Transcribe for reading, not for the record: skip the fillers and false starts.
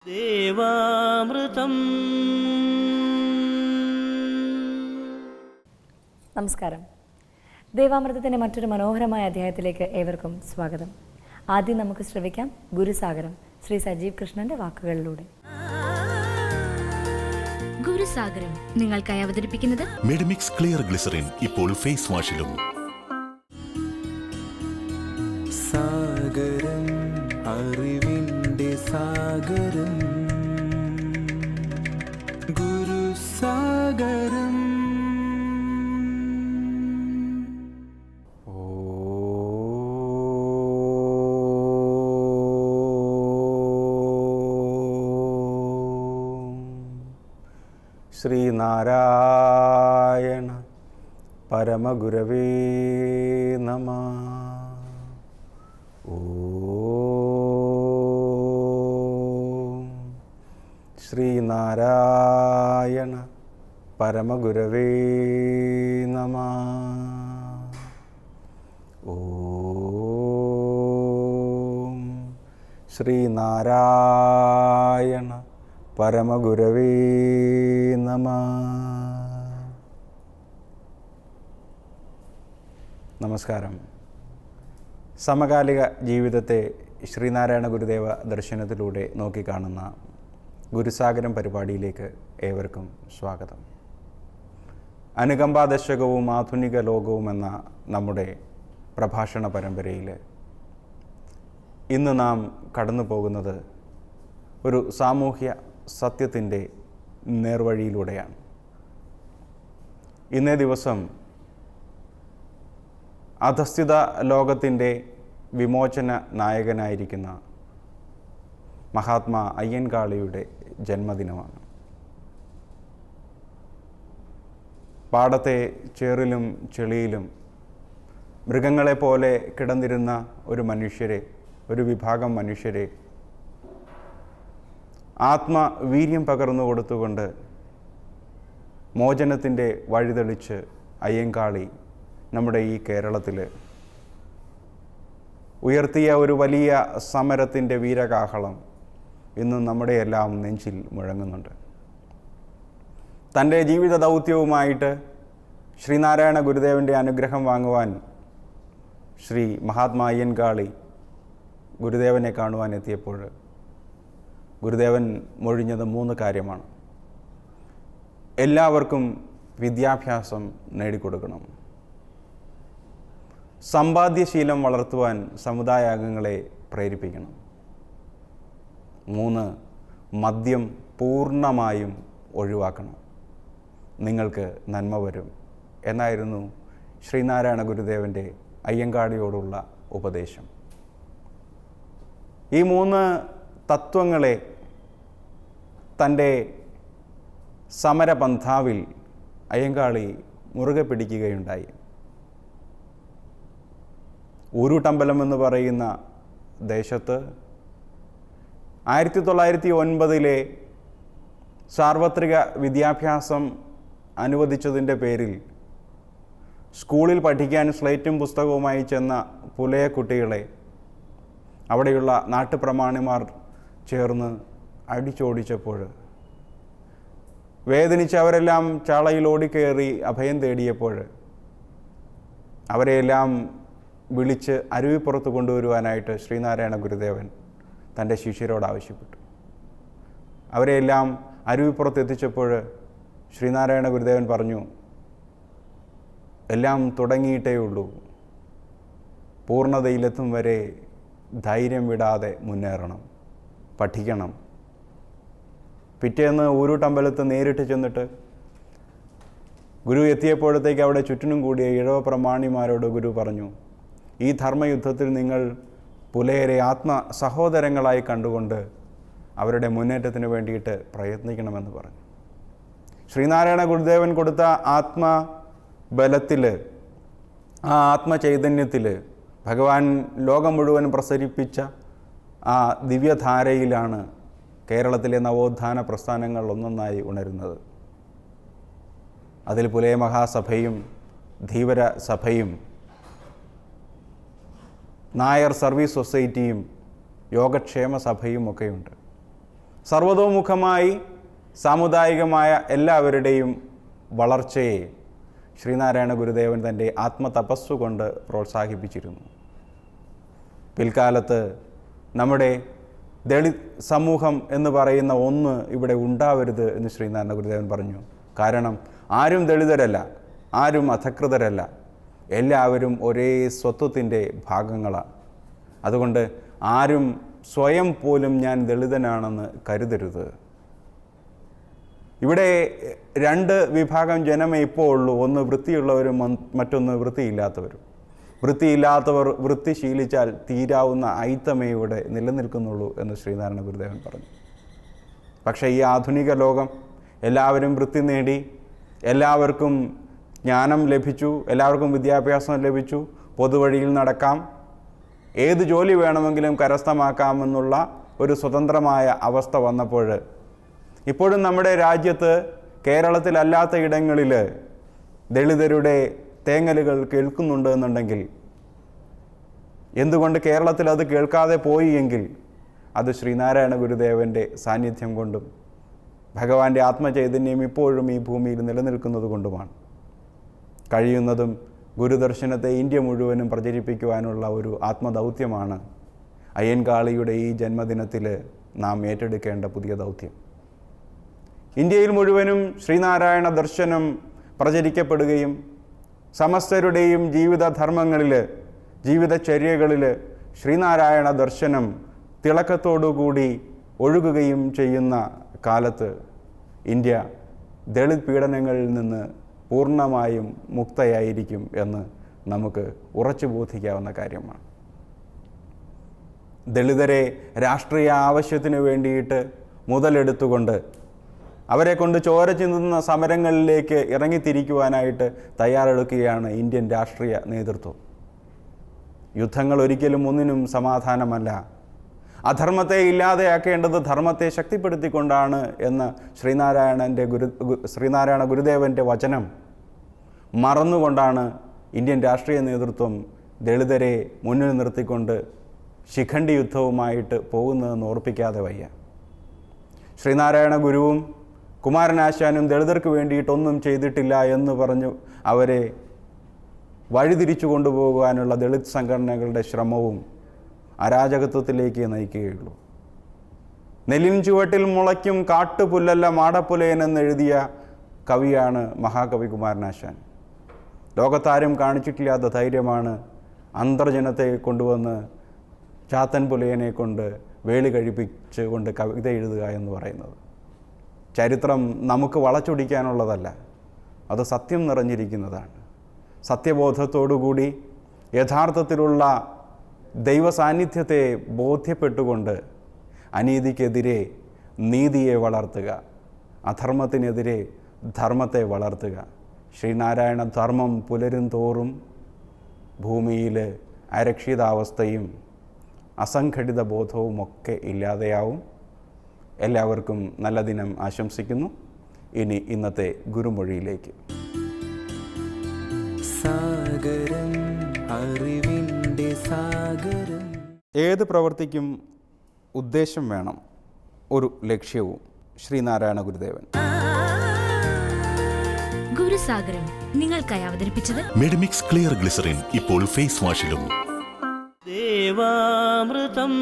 ദേവാമൃതം. നമസ്കാരം. ദേവാമൃതത്തിൻ്റെ മറ്റൊരു മനോഹരമായ അധ്യായത്തിലേക്ക് ഏവർക്കും സ്വാഗതം. ആദ്യം നമുക്ക് ശ്രവിക്കാം ഗുരുസാഗരം ശ്രീ സജീവ് കൃഷ്ണന്റെ വാക്കുകളിലൂടെ. ഗുരുസാഗരം നിങ്ങൾക്കായി അവതരിപ്പിക്കുന്നത് മെഡിമിക്സ് ക്ലിയർ ഗ്ലിസറിൻ ഇപ്പോൾ ഫേസ് വാഷിലും. സാഗരം അറിവിന്റെ സാഗരം ഗുരുസാഗരം. ശ്രീനാരായണ പരമഗുരവേ നമഃ. ഓം ശ്രീനാരായണ പരമഗുരവേ നമഃ. ഓം ശ്രീനാരായണ പരമഗുരവേ നമഃ. നമസ്കാരം. സമകാലിക ജീവിതത്തെ ശ്രീനാരായണ ഗുരുദേവ ദർശനത്തിലൂടെ നോക്കിക്കാണുന്ന ഗുരുസാഗരം പരിപാടിയിലേക്ക് ഏവർക്കും സ്വാഗതം. അനുകമ്പാദശകവും ആധുനിക ലോകവും എന്ന നമ്മുടെ പ്രഭാഷണ പരമ്പരയിൽ ഇന്ന് നാം കടന്നു പോകുന്നത് ഒരു സാമൂഹ്യ സത്യത്തിൻ്റെ നേർവഴിയിലൂടെയാണ്. ഇന്നേ ദിവസം അധസ്ഥിത ലോകത്തിൻ്റെ വിമോചന നായകനായിരിക്കുന്ന മഹാത്മാ അയ്യൻകാളിയുടെ ജന്മദിനമാണ്. പാടത്തെ ചേറിലും ചെളിയിലും മൃഗങ്ങളെപ്പോലെ കിടന്നിരുന്ന ഒരു വിഭാഗം മനുഷ്യരെ ആത്മവീര്യം പകർന്നു കൊടുത്തുകൊണ്ട് മോചനത്തിൻ്റെ വഴിതെളിച്ച് അയ്യങ്കാളി നമ്മുടെ ഈ കേരളത്തിൽ ഉയർത്തിയ ഒരു വലിയ സമരത്തിൻ്റെ വീരകാഹളം ഇന്നും നമ്മുടെയെല്ലാം നെഞ്ചിൽ മുഴങ്ങുന്നുണ്ട്. തൻ്റെ ജീവിത ദൗത്യവുമായിട്ട് ശ്രീനാരായണ ഗുരുദേവൻ്റെ അനുഗ്രഹം വാങ്ങുവാൻ ശ്രീ മഹാത്മാ അയ്യൻകാളി ഗുരുദേവനെ കാണുവാൻ എത്തിയപ്പോൾ ഗുരുദേവൻ മൊഴിഞ്ഞത് 3 കാര്യമാണ്. എല്ലാവർക്കും വിദ്യാഭ്യാസം നേടിക്കൊടുക്കണം, സമ്പാദ്യശീലം വളർത്തുവാൻ സമുദായ അംഗങ്ങളെ പ്രേരിപ്പിക്കണം, 3 മദ്യം പൂർണ്ണമായും ഒഴിവാക്കണം, നിങ്ങൾക്ക് നന്മ വരും എന്നായിരുന്നു ശ്രീനാരായണ ഗുരുദേവൻ്റെ അയ്യങ്കാളിയോടുള്ള ഉപദേശം. ഈ 3 തത്വങ്ങളെ തൻ്റെ സമരപന്ഥാവിൽ അയ്യങ്കാളി മുറുകെ പിടിക്കുകയുണ്ടായി. ഊരുട്ടമ്പലം എന്ന് പറയുന്ന ദേശത്ത് 1909 സാർവത്രിക വിദ്യാഭ്യാസം അനുവദിച്ചതിൻ്റെ പേരിൽ സ്കൂളിൽ പഠിക്കാൻ സ്ലേറ്റും പുസ്തകവുമായി ചെന്ന പുലയ കുട്ടികളെ അവിടെയുള്ള നാട്ടുപ്രമാണിമാർ ചേർന്ന് അടിച്ചോടിച്ചപ്പോൾ വേദനിച്ചവരെല്ലാം ചാളയിൽ ഓടിക്കയറി അഭയം തേടിയപ്പോൾ അവരെയെല്ലാം വിളിച്ച് അരുവിപ്പുറത്ത് കൊണ്ടുവരുവാനായിട്ട് ശ്രീനാരായണ ഗുരുദേവൻ തൻ്റെ ശിഷ്യരോട് ആവശ്യപ്പെട്ടു. അവരെയെല്ലാം അരുവിപ്പുറത്ത് എത്തിച്ചപ്പോൾ ശ്രീനാരായണ ഗുരുദേവൻ പറഞ്ഞു, എല്ലാം തുടങ്ങിയിട്ടേ ഉള്ളൂ, പൂർണ്ണതയിലെത്തും വരെ ധൈര്യം വിടാതെ മുന്നേറണം, പഠിക്കണം. പിറ്റേന്ന് ഊരുട്ടമ്പലത്ത് നേരിട്ട് ചെന്നിട്ട് ഗുരു എത്തിയപ്പോഴത്തേക്ക് അവിടെ ചുറ്റിനും കൂടിയ ഇഴവ പ്രമാണിമാരോട് ഗുരു പറഞ്ഞു, ഈ ധർമ്മയുദ്ധത്തിൽ നിങ്ങൾ പുലയരെ സഹോദരങ്ങളായി കണ്ടുകൊണ്ട് അവരുടെ മുന്നേറ്റത്തിന് വേണ്ടിയിട്ട് പ്രയത്നിക്കണമെന്ന് പറഞ്ഞു. ശ്രീനാരായണ ഗുരുദേവൻ കൊടുത്ത ആത്മബലത്തിൽ, ആ ആത്മചൈതന്യത്തിൽ ഭഗവാൻ ലോകം മുഴുവൻ പ്രസരിപ്പിച്ച ആ ദിവ്യധാരയിലാണ് കേരളത്തിലെ നവോത്ഥാന പ്രസ്ഥാനങ്ങൾ ഒന്നൊന്നായി ഉണരുന്നത്. അതിൽ പുലയ മഹാസഭയും ധീവര സഭയും നായർ സർവീസ് സൊസൈറ്റിയും യോഗക്ഷേമ സഭയും ഒക്കെയുണ്ട്. സർവതോമുഖമായി സാമുദായികമായ എല്ലാവരുടെയും വളർച്ചയെ ശ്രീനാരായണ ഗുരുദേവൻ തൻ്റെ ആത്മതപസ്സു കൊണ്ട് പ്രോത്സാഹിപ്പിച്ചിരുന്നു. പിൽക്കാലത്ത് നമ്മുടെ ദളിത് സമൂഹം എന്ന് പറയുന്ന ഒന്ന് ഇവിടെ ഉണ്ടാവരുത് എന്ന് ശ്രീനാരായണ ഗുരുദേവൻ പറഞ്ഞു. കാരണം ആരും ദളിതരല്ല, ആരും അധകൃതരല്ല, എല്ലാവരും ഒരേ സ്വത്വത്തിൻ്റെ ഭാഗങ്ങളാണ്. അതുകൊണ്ട് ആരും സ്വയം പോലും ഞാൻ ദളിതനാണെന്ന് കരുതരുത്. ഇവിടെ 2 വിഭാഗം ജനമേ ഇപ്പോൾ ഉള്ളൂ. ഒന്ന് വൃത്തിയുള്ളവരും മറ്റൊന്ന് വൃത്തിയില്ലാത്തവരും. വൃത്തിയില്ലാത്തവർ വൃത്തി ശീലിച്ചാൽ തീരാവുന്ന ഐത്തമേ ഇവിടെ നിലനിൽക്കുന്നുള്ളൂ എന്ന് ശ്രീനാരായണ ഗുരുദേവൻ പറഞ്ഞു. പക്ഷേ ഈ ആധുനിക ലോകം എല്ലാവരും വൃത്തി നേടി, എല്ലാവർക്കും ജ്ഞാനം ലഭിച്ചു, എല്ലാവർക്കും വിദ്യാഭ്യാസം ലഭിച്ചു, പൊതുവഴിയിൽ നടക്കാം, ഏത് ജോലി വേണമെങ്കിലും കരസ്ഥമാക്കാമെന്നുള്ള ഒരു സ്വതന്ത്രമായ അവസ്ഥ വന്നപ്പോൾ ഇപ്പോഴും നമ്മുടെ രാജ്യത്ത് കേരളത്തിലല്ലാത്ത ഇടങ്ങളിൽ ദളിതരുടെ തേങ്ങലുകൾ കേൾക്കുന്നുണ്ട് എന്നുണ്ടെങ്കിൽ എന്തുകൊണ്ട് കേരളത്തിൽ അത് കേൾക്കാതെ പോയി എങ്കിൽ അത് ശ്രീനാരായണ ഗുരുദേവൻ്റെ സാന്നിധ്യം കൊണ്ടും ഭഗവാന്റെ ആത്മചൈതന്യം ഇപ്പോഴും ഈ ഭൂമിയിൽ നിലനിൽക്കുന്നത് കൊണ്ടുമാണ്. കഴിയുന്നതും ഗുരുദർശനത്തെ ഇന്ത്യ മുഴുവനും പ്രചരിപ്പിക്കുവാനുള്ള ഒരു ആത്മദൗത്യമാണ് അയ്യൻകാളിയുടെ ഈ ജന്മദിനത്തിൽ നാം ഏറ്റെടുക്കേണ്ട പുതിയ ദൗത്യം. ഇന്ത്യയിൽ മുഴുവനും ശ്രീനാരായണ ദർശനം പ്രചരിക്കപ്പെടുകയും സമസ്തരുടെയും ജീവിതധർമ്മങ്ങളിൽ, ജീവിതചര്യകളിൽ ശ്രീനാരായണ ദർശനം തിളക്കത്തോടുകൂടി ഒഴുകുകയും ചെയ്യുന്ന കാലത്ത് ഇന്ത്യ ദളിത് പീഡനങ്ങളിൽ നിന്ന് പൂർണ്ണമായും മുക്തയായിരിക്കും എന്ന് നമുക്ക് ഉറച്ചു ബോധിക്കാവുന്ന കാര്യമാണ്. ദളിതരെ രാഷ്ട്രീയ ആവശ്യത്തിന് വേണ്ടിയിട്ട് മുതലെടുത്തുകൊണ്ട് അവരെ കൊണ്ട് ചോര ചിന്തുന്ന സമരങ്ങളിലേക്ക് ഇറങ്ങിത്തിരിക്കുവാനായിട്ട് തയ്യാറെടുക്കുകയാണ് ഇന്ത്യൻ രാഷ്ട്രീയ നേതൃത്വം. യുദ്ധങ്ങൾ ഒരിക്കലും ഒന്നിനും സമാധാനമല്ല. അധർമ്മത്തെ ഇല്ലാതെയാക്കേണ്ടത് ധർമ്മത്തെ ശക്തിപ്പെടുത്തിക്കൊണ്ടാണ് എന്ന ശ്രീനാരായണ ഗുരുദേവൻ്റെ വചനം മറന്നുകൊണ്ടാണ് ഇന്ത്യൻ രാഷ്ട്രീയ നേതൃത്വം ദളിതരെ മുന്നിൽ നിർത്തിക്കൊണ്ട് ശിഖണ്ഡി യുദ്ധവുമായിട്ട് പോകുന്നതെന്ന് ഓർപ്പിക്കാതെ വയ്യ. ശ്രീനാരായണ ഗുരുവും കുമാരനാശാനും ദളിതർക്ക് വേണ്ടിയിട്ടൊന്നും ചെയ്തിട്ടില്ല എന്ന് പറഞ്ഞു അവരെ വഴിതിരിച്ചു കൊണ്ടുപോകുവാനുള്ള ദളിത് സംഘടനകളുടെ ശ്രമവും അരാജകത്വത്തിലേക്ക് നയിക്കുകയുള്ളൂ. നെല്ലിൻ ചുവട്ടിൽ മുളയ്ക്കും കാട്ടുപുല്ലല്ല മാടപ്പുലയൻ എന്നെഴുതിയ കവിയാണ് മഹാകവി കുമാരനാശാൻ. ലോകത്താരും കാണിച്ചിട്ടില്ലാത്ത ധൈര്യമാണ് അന്തർജനത്തെ കൊണ്ടുവന്ന് ചാത്തൻ പുലയനെ കൊണ്ട് വേളി കഴിപ്പിച്ച് കൊണ്ട് കവിത എഴുതുക എന്ന് പറയുന്നത്. ചരിത്രം നമുക്ക് വളച്ചൊടിക്കാനുള്ളതല്ല, അത് സത്യം നിറഞ്ഞിരിക്കുന്നതാണ്. സത്യബോധത്തോടുകൂടി യഥാർത്ഥത്തിലുള്ള ദൈവസാന്നിധ്യത്തെ ബോധ്യപ്പെട്ടുകൊണ്ട് അനീതിക്കെതിരെ നീതിയെ വളർത്തുക, അധർമ്മത്തിനെതിരെ ധർമ്മത്തെ വളർത്തുക. ശ്രീനാരായണ ധർമ്മം പുലരും തോറും ഭൂമിയിൽ അരക്ഷിതാവസ്ഥയും അസംഘടിത ബോധവുമൊക്കെ ഇല്ലാതെയാവും. എല്ലാവർക്കും നല്ല ദിനം ആശംസിക്കുന്നു. ഇനി ഇന്നത്തെ ഗുരുമൊഴിയിലേക്ക്. സാഗരം അറിവിൻ്റെ സാഗരം. ഏത് പ്രവൃത്തിക്കും ഉദ്ദേശം വേണം, ഒരു ലക്ഷ്യവും. ശ്രീനാരായണ ഗുരുദേവൻ. ഗുരുസാഗരം നിങ്ങൾക്കായി അവതരിപ്പിച്ചത് മെഡിമിക്സ് ക്ലിയർ ഗ്ലിസറിൻ ഇപ്പോൾ ഫേസ് വാഷിലും. ദേവാമൃതം